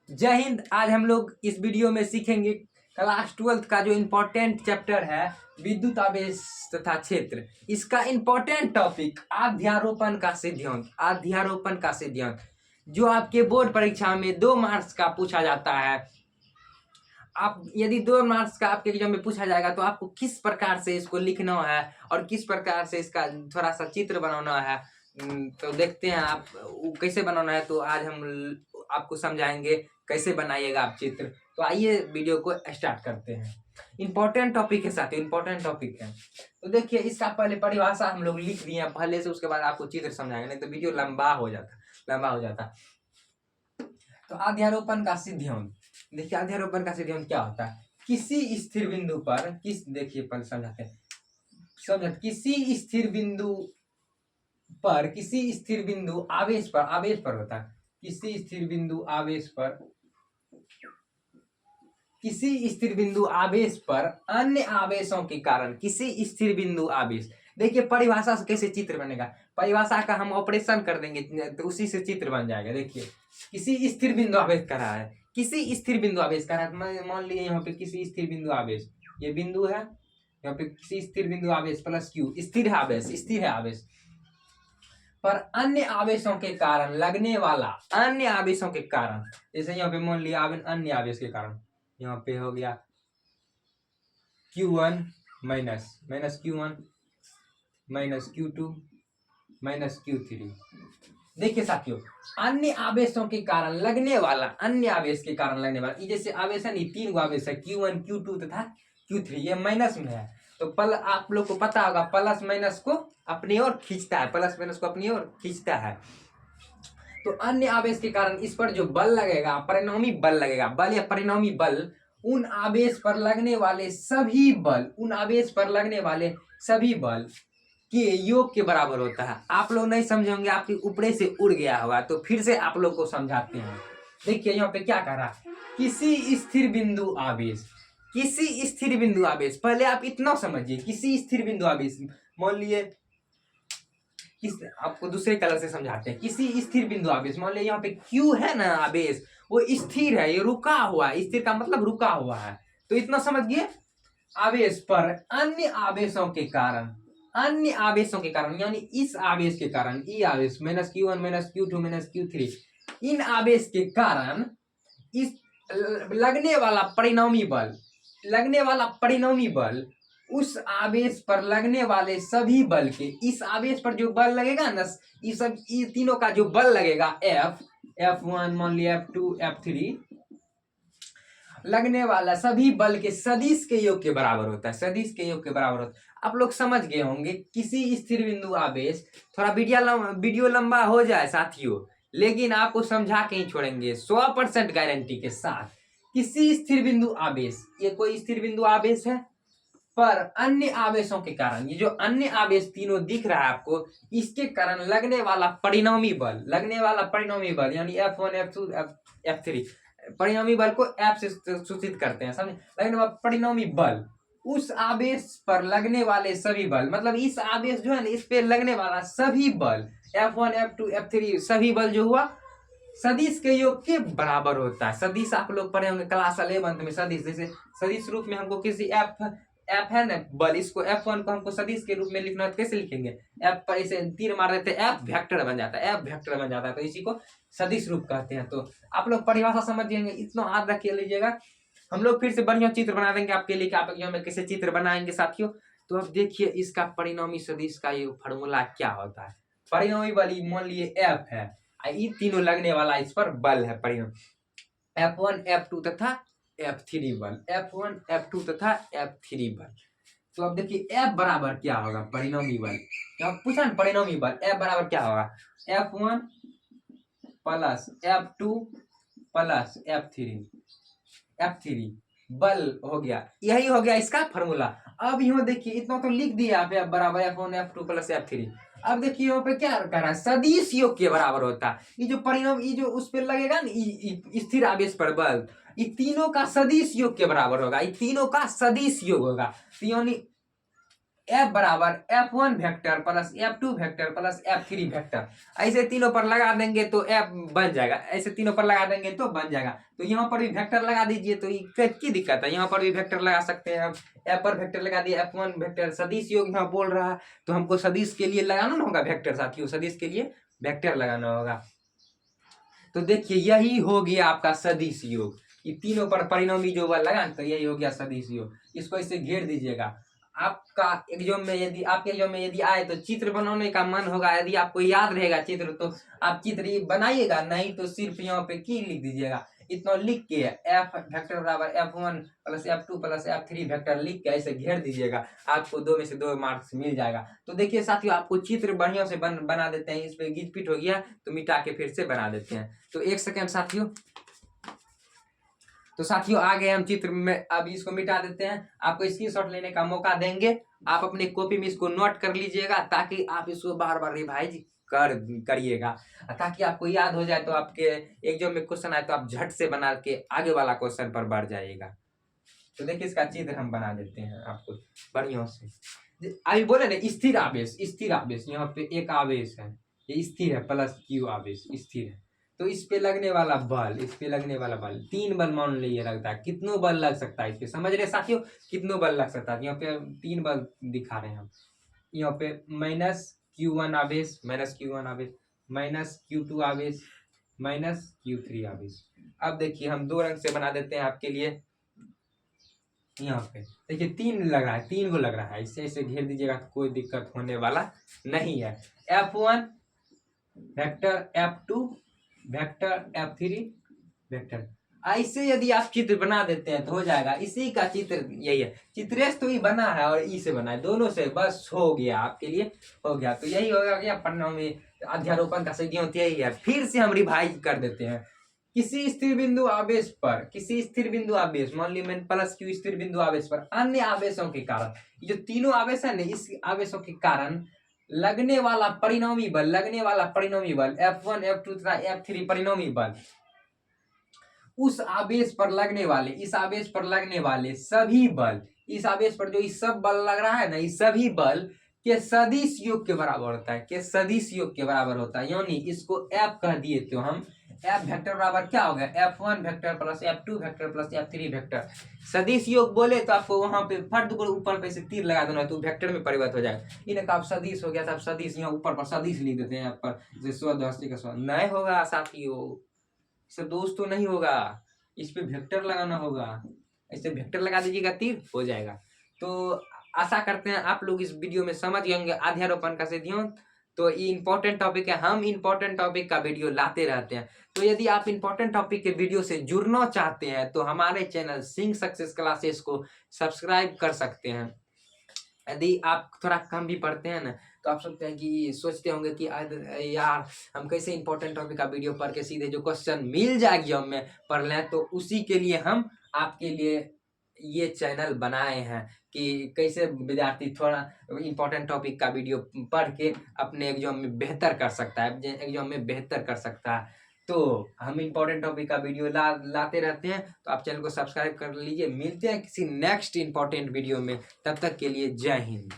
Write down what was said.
जय हिंद। आज हम लोग इस वीडियो में सीखेंगे क्लास 12th का जो इम्पोर्टेंट चैप्टर है विद्युत आवेश तथा क्षेत्र। इसका इम्पोर्टेंट टॉपिक अध्यारोपण का सिद्धांत। अध्यारोपण का सिद्धांत जो आपके बोर्ड परीक्षा में 2 मार्क्स का पूछा जाता है। आप यदि 2 मार्क्स का आपके एग्जाम में पूछा जाएगा तो आपको किस प्रकार से इसको लिखना है और किस प्रकार से इसका थोड़ा सा चित्र बनाना है, तो देखते हैं आप कैसे बनाना है। तो आज हम आपको समझाएंगे कैसे बनाइएगा आप चित्र। तो आइए वीडियो को स्टार्ट करते हैं। इंपॉर्टेंट टॉपिक के साथ इंपॉर्टेंट टॉपिक है। तो देखिए, इसका पहले परिभाषा हम लोग लिख दिए हैं पहले से, उसके बाद आपको चित्र समझाएंगे, नहीं तो वीडियो लंबा हो जाता। तो अध्यारोपण का सिद्धांत देखिए, अध्यारोपण का सिद्धांत क्या होता है। किसी स्थिर बिंदु पर देखिए पहले समझाते हैं। किसी स्थिर बिंदु पर आवेश पर होता है। किसी स्थिर बिंदु आवेश पर अन्य आवेशों के कारण किसी स्थिर बिंदु आवेश। देखिए परिभाषा से कैसे चित्र बनेगा, परिभाषा का हम ऑपरेशन कर देंगे तो उसी से चित्र बन जाएगा। देखिए, किसी स्थिर बिंदु आवेश कर रहा है, किसी स्थिर बिंदु आवेश कर रहा है। मान लीजिए यहाँ पे किसी स्थिर बिंदु आवेश, ये बिंदु है, यहाँ पे किसी स्थिर बिंदु आवेश प्लस क्यू, स्थिर है आवेश पर अन्य आवेशों के कारण लगने वाला, अन्य आवेशों के कारण, जैसे यहाँ पे मान लिया अन्य आवेश के कारण, यहाँ पे हो गया Q1 minus Q1 minus Q2 minus Q3। देखिए साथियों, अन्य आवेशों के कारण लगने वाला, अन्य आवेश के कारण लगने वाला, जैसे आवेश है नहीं, 3 आवेश है Q1 Q2 तथा Q3, ये माइनस में है। तो आप लोग को पता होगा प्लस माइनस को अपनी ओर खींचता है, तो अन्य आवेश के कारण इस पर जो बल लगेगा, परिणामी बल लगेगा, बल या परिणामी बल उन आवेश पर लगने वाले सभी बल के योग के बराबर होता है। आप लोग नहीं समझे होंगे, आपके ऊपरे से उड़ गया होगा, तो फिर से आप लोग को समझाते हैं। देखिए यहाँ पे क्या कह रहा है, किसी स्थिर बिंदु आवेश, पहले आप इतना समझिए, किसी स्थिर बिंदु आवेश, मान लिए आपको दूसरे कलर से समझाते हैं। किसी स्थिर बिंदु आवेश, मान लीजिए यहाँ पे Q है ना आवेश, वो स्थिर है, ये रुका हुआ है, स्थिर का मतलब रुका हुआ है। तो इतना समझिए, आवेश पर अन्य आवेशों के कारण यानी इस आवेश के कारण, ई आवेश minus Q1 minus Q2 minus Q3, इन आवेश के कारण इस लगने वाला परिणामी बल उस आवेश पर लगने वाले सभी बल के, इस आवेश पर जो बल लगेगा ना, ये तीनों का जो बल लगेगा, F1 मान लिया, F2 F3, लगने वाला सभी बल के सदिश के योग के बराबर होता है। आप लोग समझ गए होंगे। किसी स्थिर बिंदु आवेश, थोड़ा वीडियो लंबा हो जाए साथियों, लेकिन आपको समझा के ही छोड़ेंगे 100% गारंटी के साथ। किसी स्थिर बिंदु आवेश, ये कोई स्थिर बिंदु आवेश है, पर अन्य आवेशों के कारण, ये जो अन्य आवेश तीनों दिख रहा है आपको, इसके कारण लगने वाला परिणामी बल यानी F1 F2 F3, परिणामी बल को F से सूचित करते हैं, समझे। लगने वाला परिणामी बल, उस आवेश पर लगने वाले सभी बल, मतलब इस आवेश जो है ना, इस पे लगने वाला सभी बल, F1 F2 F3, सभी बल जो हुआ सदिश के योग के बराबर होता है। सदिश आप लोग पढ़े होंगे क्लास 11 में। सदिश, जैसे सदिश रूप में हमको किसी F है ना बल, इसको F1 को हमको सदिश के रूप में लिखना है, तो कैसे लिखेंगे, F पर इसे तीर मार देते हैं, F वेक्टर बन जाता है, तो इसी को सदिश रूप कहते हैं। तो आप लोग परिभाषा समझ जाएंगे, इतना याद रख लीजिएगा। हम लोग फिर से बढ़िया चित्र बना देंगे आपके लिए, आप एग्जाम में कैसे चित्र बनाएंगे साथियों। तो अब देखिए, इसका परिणामी सदिश का ये फॉर्मूला क्या होता है। परिणामी बल मान लिए F है, ये तीनों लगने वाला इस पर बल है, परिणाम F1 F2 तथा F3 बल, F1 F2 तथा F3 बल। तो अब देखिए F बराबर क्या होगा, परिणामी बल, पूछा ना परिणामी बल, F बराबर क्या होगा, F1 plus F2 plus F3 बल हो गया, यही हो गया इसका फॉर्मूला। अब यहाँ देखिए, इतना तो लिख दिया आप, F बराबर F1 F2 प्लस F3। अब देखिए यहाँ पे क्या कर रहा है, सदिश योग के बराबर होता है। ये जो परिणाम, ये जो उस पर लगेगा ना स्थिर आवेश पर बल, ये तीनों का सदिश योग के बराबर होगा, ये तीनों का सदिश योग होगा। यानी F बराबर F1 vector plus F2 vector plus F3 vector, ऐसे तीनों पर लगा देंगे तो F बन जाएगा, ऐसे तीनों पर लगा देंगे तो बन जाएगा। तो यहाँ पर भी वेक्टर लगा दीजिए, तो की दिक्कत है, यहाँ पर भी वेक्टर लगा सकते हैं। F पर वेक्टर लगा दिए, F1 वेक्टर, सदिश योग यहाँ बोल रहा है तो हमको सदिश के लिए लगाना ना होगा वेक्टर साथियों, सदिश के लिए वेक्टर लगाना होगा। तो देखिए यही हो गया आपका सदिश योग, ये तीनों पर परिणामी जो बल लगा तो यही हो गया सदिश योग। इसको इससे घेर दीजिएगा। आपका एग्जाम में यदि आपके एग्जाम में यदि आए तो चित्र बनाने का मन होगा, यदि आपको याद रहेगा चित्र तो आप चित्र बनाइएगा, नहीं तो सिर्फ यहाँ पे की लिख दीजिएगा, इतना लिख के F वेक्टर बराबर F1 plus F2 plus F3 vector लिख के ऐसे घेर दीजिएगा, आपको 2 में से 2 मार्क्स मिल जाएगा। तो देखिए साथियों आपको चित्र बढ़िया से बना देते हैं, इस पे गिच पिट हो गया तो मिटा के फिर से बना देते हैं। तो 1 सेकेंड साथियों, तो साथियों आ गए हम चित्र में, अब इसको मिटा देते हैं। आपको स्क्रीनशॉट लेने का मौका देंगे, आप अपने कॉपी में इसको नोट कर लीजिएगा ताकि आप इसको बार बार रिवाइज करिएगा, ताकि आपको याद हो जाए, तो आपके एग्जाम में क्वेश्चन आए तो आप झट से बना के आगे वाला क्वेश्चन पर बढ़ जाएगा। तो देखिए इसका चित्र हम बना देते हैं आपको बढ़िया से। अभी बोले ना स्थिर आवेश, स्थिर आवेश, यहाँ पे एक आवेश है, ये स्थिर है, प्लस क्यू आवेश स्थिर है, तो इस पे लगने वाला बल, इस पे लगने वाला बल 3 बल मान लीजिए लगता है, कितनों बल लग सकता है इस पे, समझ रहे साथियों, कितनों बल लग सकता है। यहाँ पे 3 बल दिखा रहे हैं हम, यहाँ पे माइनस Q1 आवेश, माइनस Q1 आवेश, माइनस Q2 आवेश, माइनस Q3 आवेश। अब देखिए हम 2 रंग से बना देते हैं आपके लिए। यहाँ पे देखिए 3 लग रहा है, 3 को लग रहा है, इससे ऐसे घेर दीजिएगा तो कोई दिक्कत होने वाला नहीं है। F1 vector, F2 vector, F3 vector, ऐसे यदि आप चित्र बना देते हैं तो हो जाएगा। इसी का चित्र यही है, चित्रेश तो ही बना है और ई से बना है, दोनों से बस हो गया आपके लिए, हो गया। तो यही हो गया परिणामी अध्यारोपण का सिद्धांत यही है। फिर से हम रिवाइज कर देते हैं। किसी स्थिर बिंदु आवेश पर, किसी स्थिर बिंदु आवेश, मान ली मैंने प्लस क्यू स्थिर बिंदु आवेश पर अन्य आवेशों के कारण, जो तीनों आवेश है ना, इस आवेशों के कारण लगने वाला परिणामी बल, लगने वाला परिणामी बल F1 F2 तथा F3 परिणामी बल, उस आवेश पर लगने वाले, इस आवेश पर लगने वाले सभी बल, इस आवेश पर जो इस सब बल लग रहा है ना, इस सभी बल के सदिश योग के बराबर होता है, के सदिश योग के बराबर होता है। यानी इसको F कह दिए तो हम F वेक्टर बराबर क्या हो गया, F1 vector plus F2 vector plus F3 vector. सदिश योग बोले तो आपको वहां पे फट को ऊपर पे से तीर लगा देना है तो वेक्टर में परिवर्तित हो जाएगा। इन्हें आप सदिश हो गया था, सदिश यहाँ ऊपर पर सदिश लिख देते हैं, यहाँ पर जैसे स्वदस्ती का स्व नहीं होगा साथियों, इससे दोष तो नहीं होगा, इस पे वेक्टर लगाना होगा, ऐसे वेक्टर लगा दीजिएगा, तीर हो जाएगा। तो आशा करते हैं आप लोग इस वीडियो में समझ गए होंगे अध्यारोपण का सिद्धांत। तो ये इंपॉर्टेंट टॉपिक है, हम इंपॉर्टेंट टॉपिक का वीडियो लाते रहते हैं। तो यदि आप इंपॉर्टेंट टॉपिक के वीडियो से जुड़ना चाहते हैं तो हमारे चैनल सिंह सक्सेस क्लासेस को सब्सक्राइब कर सकते हैं। यदि आप थोड़ा कम भी पढ़ते हैं ना तो आप सोचते हैं कि सोचते होंगे कि यार हम कैसे इंपॉर्टेंट टॉपिक का वीडियो पढ़ के सीधे जो क्वेश्चन मिल जाएगी हमें पढ़ लें, तो उसी के लिए हम आपके लिए ये चैनल बनाए हैं कि कैसे विद्यार्थी थोड़ा इंपॉर्टेंट टॉपिक का वीडियो पढ़ के अपने एग्जाम में बेहतर कर सकता है, एग्जाम में बेहतर कर सकता है। तो हम इंपॉर्टेंट टॉपिक का वीडियो लाते रहते हैं, तो आप चैनल को सब्सक्राइब कर लीजिए। मिलते हैं किसी नेक्स्ट इंपॉर्टेंट वीडियो में, तब तक के लिए जय हिंद।